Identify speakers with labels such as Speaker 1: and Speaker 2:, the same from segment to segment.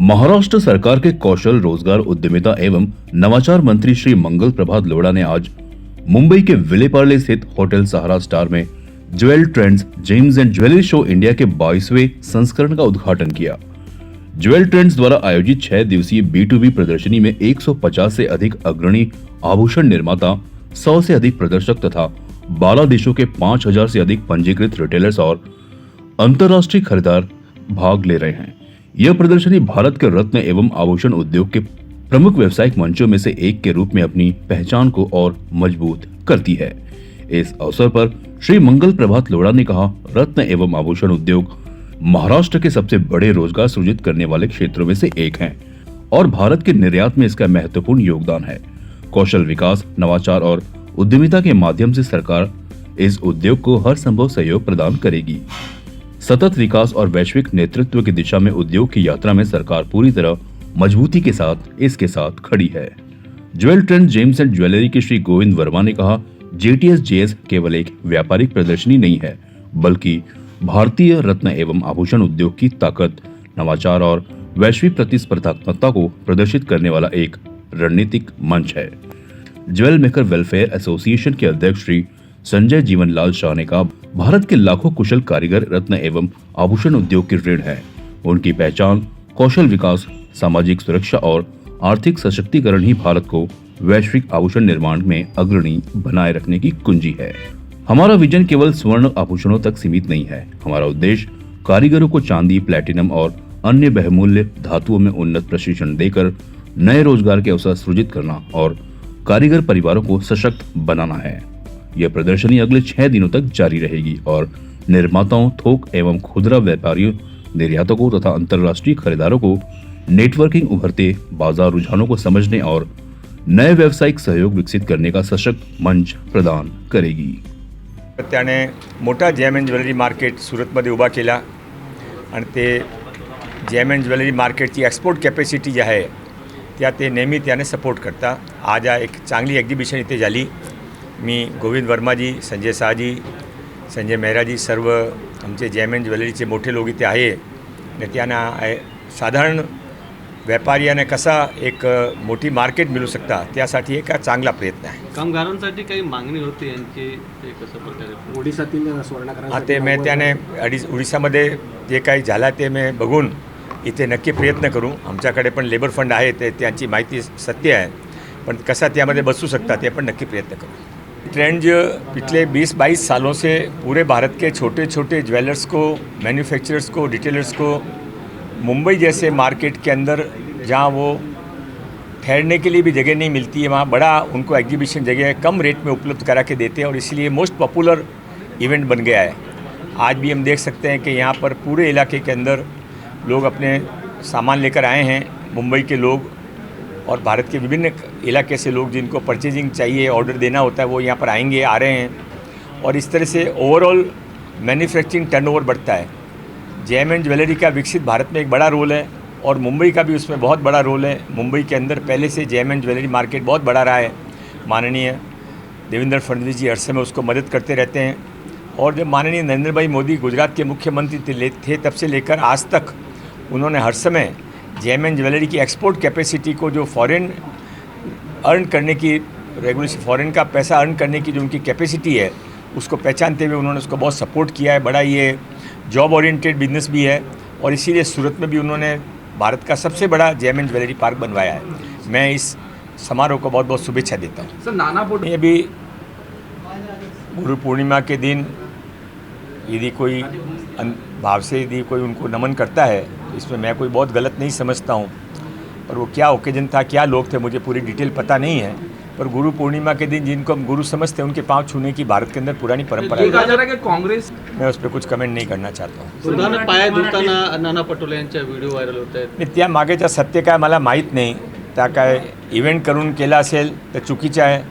Speaker 1: महाराष्ट्र सरकार के कौशल, रोजगार, उद्यमिता एवं नवाचार मंत्री श्री मंगल प्रभात लोढ़ा ने आज मुंबई के विलेपार्ले स्थित होटल सहारा स्टार में jewel trends James and jewellery show India के 22वें संस्करण का उद्घाटन किया। ज्वेल ट्रेंड्स द्वारा आयोजित 6 दिवसीय B2B प्रदर्शनी में 150 से अधिक अग्रणी आभूषण निर्माता, 100 से अधिक प्रदर्शक तथा 12 देशों के 5000 से अधिक पंजीकृत रिटेलर्स और अंतर्राष्ट्रीय खरीदार भाग ले रहे हैं। यह प्रदर्शनी भारत के रत्न एवं आभूषण उद्योग के प्रमुख व्यावसायिक मंचों में से एक के रूप में अपनी पहचान को और मजबूत करती है। इस अवसर पर श्री मंगल प्रभात लोढ़ा ने कहा, रत्न एवं आभूषण उद्योग महाराष्ट्र के सबसे बड़े रोजगार सृजित करने वाले क्षेत्रों में से एक हैं और भारत के निर्यात में इसका महत्वपूर्ण योगदान है। कौशल विकास, नवाचार और उद्यमिता के माध्यम से सरकार इस उद्योग को हर संभव सहयोग प्रदान करेगी। सतत विकास और वैश्विक नेतृत्व की दिशा में उद्योग की यात्रा में सरकार पूरी तरह मजबूती के साथ इसके साथ खड़ी है। Jewel trend James and jewellery के श्री गोविंद वर्मा ने कहा, JTS केवल एक व्यापारिक प्रदर्शनी नहीं है, बल्कि भारतीय रत्न एवं आभूषण उद्योग की ताकत, नवाचार और वैश्विक प्रतिस्पर्धात्मकता को प्रदर्शित करने वाला एक रणनीतिक मंच है। ज्वेल मेकर वेलफेयर एसोसिएशन के अध्यक्ष श्री संजय जीवनलाल शाह ने कहा, भारत के लाखों कुशल कारीगर रत्न एवं आभूषण उद्योग की ऋण है। उनकी पहचान, कौशल विकास, सामाजिक सुरक्षा और आर्थिक सशक्तिकरण ही भारत को वैश्विक आभूषण निर्माण में अग्रणी बनाए रखने की कुंजी है। हमारा विजन केवल स्वर्ण आभूषणों तक सीमित नहीं है। हमारा उद्देश्य कारीगरों को चांदी, प्लैटिनम और अन्य बहुमूल्य धातुओं में उन्नत प्रशिक्षण देकर नए रोजगार के अवसर सृजित करना और कारीगर परिवारों को सशक्त बनाना है। यह प्रदर्शनी अगले 6 दिनों तक जारी रहेगी और निर्माताओं, थोक एवं खुदरा व्यापारियों, निर्यातकों तथा अंतर्राष्ट्रीय खरीदारों को नेटवर्किंग, उभरते बाजार रुझानों को समझने और नए व्यावसायिक सहयोग विकसित करने का सशक्त मंच प्रदान करेगी।
Speaker 2: त्याने मोठा जेम एंड ज्वेलरी मार्केट सुरतमध्ये उभा केला आणि ते जेम एंड ज्वेलरी मार्केटची एक्सपोर्ट कॅपॅसिटी जी आहे त्या ते नेहमी त्याने सपोर्ट करता। आज एक चांगली एक्झिबिशन इथे झाली। मी गोविंद वर्माजी, संजय शाहजी, संजय मेहराजी, सर्व आमचे जेम एंड ज्वेलरीचे मोठे लोक इथे आहे आणि त्यांना साधारण व्यापाऱ्याने कसा एक मोठी मार्केट मिळू शकता त्यासाठी एक चांगला प्रयत्न आहे।
Speaker 3: कामगारांसाठी काही मागणी होती यांची, ते कसं प्रकारे
Speaker 2: ओडिशातील स्वर्णकारांसाठी ते मी त्याने ओडिशामध्ये जे काही झाला ते मी बघून इथे नक्की प्रयत्न करू। आमच्याकडे पण लेबर फंड आहे, ते त्यांची माहिती सत्य आहे, पण कसा त्यामध्ये बसू शकता ते पण नक्की प्रयत्न करू। ट्रेंड जो पिछले 20-22 सालों से पूरे भारत के छोटे छोटे ज्वेलर्स को, मैन्युफैक्चरर्स को, रिटेलर्स को मुंबई जैसे मार्केट के अंदर जहाँ वो ठहरने के लिए भी जगह नहीं मिलती है, वहाँ बड़ा उनको एग्जीबिशन जगह कम रेट में उपलब्ध करा के देते हैं और इसलिए मोस्ट पॉपुलर इवेंट बन गया है। आज भी हम देख सकते हैं कि यहाँ पर पूरे इलाके के अंदर लोग अपने सामान लेकर आए हैं, मुंबई के लोग और भारत के विभिन्न इलाके से लोग जिनको परचेजिंग चाहिए, ऑर्डर देना होता है, वो यहाँ पर आएंगे, आ रहे हैं और इस तरह से ओवरऑल मैन्युफैक्चरिंग टर्नओवर बढ़ता है। जेम एंड ज्वेलरी का विकसित भारत में एक बड़ा रोल है और मुंबई का भी उसमें बहुत बड़ा रोल है। मुंबई के अंदर पहले से जेम एंड ज्वेलरी मार्केट बहुत बड़ा रहा है। माननीय देवेंद्र फडणवीस जी हर समय उसको मदद करते रहते हैं और जब माननीय नरेंद्र भाई मोदी गुजरात के मुख्यमंत्री थे तब से लेकर आज तक उन्होंने हर समय जेम एंड ज्वेलरी की एक्सपोर्ट कैपेसिटी को, जो फॉरेन अर्न करने की रेगुलेशन, फॉरेन का पैसा अर्न करने की जो उनकी कैपेसिटी है, उसको पहचानते हुए उन्होंने उसको बहुत सपोर्ट किया है। बड़ा ये जॉब ओरिएंटेड बिजनेस भी है और इसीलिए सूरत में भी उन्होंने भारत का सबसे बड़ा जेम एंड ज्वेलरी पार्क बनवाया है। मैं इस समारोह को बहुत बहुत शुभेच्छा देता हूँ।
Speaker 3: सर, नाना
Speaker 2: ये भी गुरु पूर्णिमा के दिन यदि कोई भाव से यदि कोई उनको नमन करता है, इसमें मैं कोई बहुत गलत नहीं समझता हूँ, पर वो क्या ओकेजन था, क्या लोग थे, मुझे पूरी डिटेल पता नहीं है, पर गुरु पूर्णिमा के दिन जिनको हम गुरु समझते हैं उनके पांव छूने की भारत के अंदर पुरानी परंपरा है।
Speaker 3: काँग्रेस,
Speaker 2: मैं उस पर कुछ कमेंट नहीं करना चाहता हूँ।
Speaker 3: सुधारणा पाया धुताना नाना पटोले यांच्या व्हिडिओ व्हायरल होत आहेत।
Speaker 2: त्या मागेचं सत्य काय मला माहीत नाही। त्या काय इव्हेंट करून केला असेल तर चुकीचं आहे,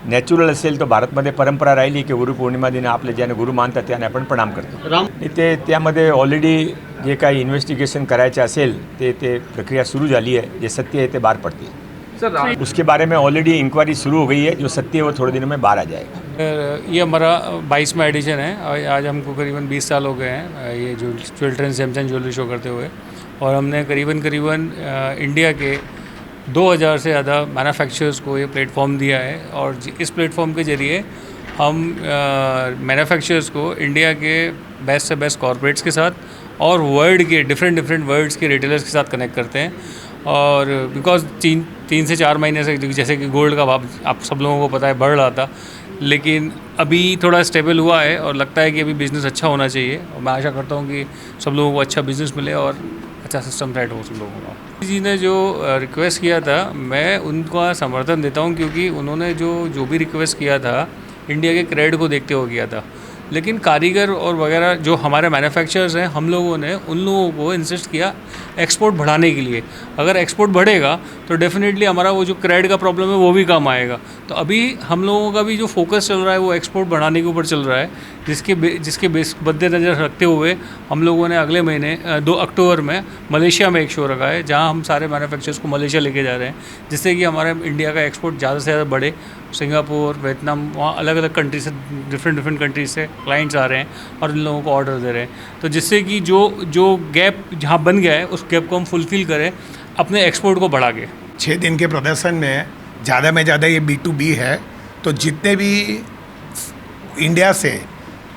Speaker 2: नॅचरल असेल तर भारतमध्ये परंपरा राहिली की गुरु पौर्णिमा दिन आपले ज्याने गुरु मानतात त्याने आपण प्रणाम करतो। ते त्यामध्ये ऑलरेडी जे काही इन्व्हेस्टिगेशन करायचे असेल ते प्रक्रिया सुरू झाली आहे। जे सत्य आहे ते बाहर पडतील। उसके बारे में ऑलरेडी इंक्वायरी शुरू हो गई है। जो सत्य है वो थोड़े दिनों में बाहर आ जाएगा।
Speaker 4: ये हमारा 22वां एडिशन है और आज हमको करीबन 20 साल हो गए हैं ये jewel trends Samsung jewellery show करते हुए, और हमने करीबन इंडिया के 2000 से ज़्यादा मैन्युफैक्चरर्स को ये प्लेटफॉर्म दिया है। और इस प्लेटफॉर्म के ज़रिए हम मैन्युफैक्चरर्स को इंडिया के बेस्ट से बेस्ट कॉर्पोरेट्स के साथ और वर्ल्ड के डिफरेंट वर्ल्ड्स के रिटेलर्स के साथ कनेक्ट करते हैं। और बिकॉज 3 से 4 महीने से जैसे कि गोल्ड का भाव आप सब लोगों को पता है बढ़ रहा था, लेकिन अभी थोड़ा स्टेबल हुआ है और लगता है कि अभी बिज़नेस अच्छा होना चाहिए। और मैं आशा करता हूँ कि सब लोगों को अच्छा बिज़नेस मिले और अच्छा सिस्टम सेट हो सब लोगों का। जी ने जो रिक्वेस्ट किया था मैं उनका समर्थन देता हूँ, क्योंकि उन्होंने जो भी रिक्वेस्ट किया था इंडिया के क्रेडिट को देखते हुए किया था। लेकिन कारीगर और वगैरह जो हमारे मैन्युफैक्चरर्स हैं, हम लोगों ने उन लोगों को इंसिस्ट किया एक्सपोर्ट बढ़ाने के लिए। अगर एक्सपोर्ट बढ़ेगा तो डेफिनेटली हमारा वो जो क्रेडिट का प्रॉब्लम है वो भी कम आएगा। तो अभी हम लोगों का भी जो फोकस चल रहा है वो एक्सपोर्ट बढ़ाने के ऊपर चल रहा है, जिसके मद्देनज़र रखते हुए हम लोगों ने अगले महीने 2 अक्टूबर में मलेशिया में एक शो रखा है, जहां हम सारे मैन्युफैक्चरर्स को मलेशिया लेके जा रहे हैं, जिससे कि हमारे इंडिया का एक्सपोर्ट ज़्यादा से ज़्यादा बढ़े। सिंगापुर, वियतनाम, वहाँ अलग अलग कंट्री से डिफरेंट कंट्रीज से क्लाइंट्स आ रहे हैं और इन लोगों को ऑर्डर दे रहे हैं। तो जिससे कि जो गैप जहाँ बन गया है उस गैप को हम फुलफ़िल करें अपने एक्सपोर्ट को बढ़ा के।
Speaker 5: 6 दिन के प्रदर्शन में ज़्यादा ये B2B है, तो जितने भी इंडिया से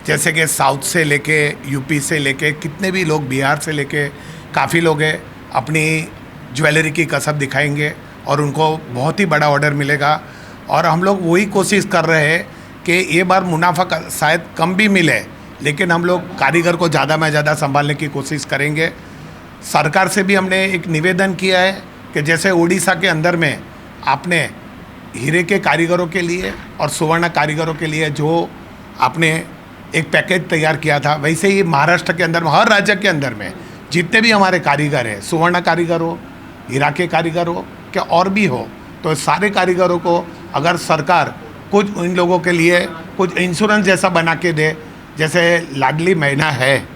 Speaker 5: जैसे कि साउथ से लेके यूपी से लेके कितने भी लोग, बिहार से लेके काफ़ी लोग हैं, अपनी ज्वेलरी की कसब दिखाएंगे और उनको बहुत ही बड़ा ऑर्डर मिलेगा। और हम लोग वही कोशिश कर रहे हैं कि ये बार मुनाफा शायद कम भी मिले, लेकिन हम लोग कारीगर को ज़्यादा में ज़्यादा संभालने की कोशिश करेंगे। सरकार से भी हमने एक निवेदन किया है कि जैसे उड़ीसा के अंदर में आपने हीरे के कारीगरों के लिए और सुवर्ण कारीगरों के लिए जो आपने एक पैकेज तैयार किया था, वैसे ही महाराष्ट्र के अंदर में, हर राज्य के अंदर में जितने भी हमारे कारीगर हैं, सुवर्ण कारीगर हो, हीरा के कारीगर हो, क्या और भी हो, तो सारे कारीगरों को अगर सरकार कुछ इन लोगों के लिए कुछ इंश्योरेंस जैसा बना के दे, जैसे लाडली महीना है,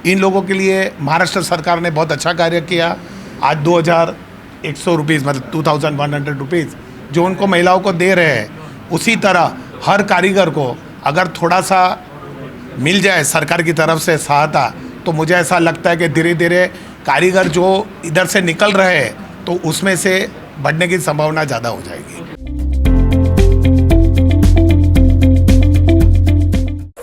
Speaker 5: इन लोगों के लिए महाराष्ट्र सरकार ने बहुत अच्छा कार्य किया। आज 2100 रुपीज़ मतलब 2100 रुपीज़ जो उनको महिलाओं को दे रहे हैं, उसी तरह हर कारीगर को अगर थोड़ा सा मिल जाए सरकार की तरफ से सहायता, तो मुझे ऐसा लगता है कि धीरे धीरे कारीगर जो इधर से निकल रहे हैं तो उसमें से बढ़ने की संभावना ज़्यादा हो जाएगी।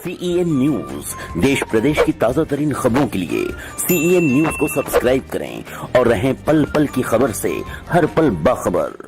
Speaker 6: CEN न्यूज देश प्रदेश की ताजा तरीन खबरों के लिए CEN न्यूज को सब्सक्राइब करें और रहें पल पल की खबर से हर पल बाखबर।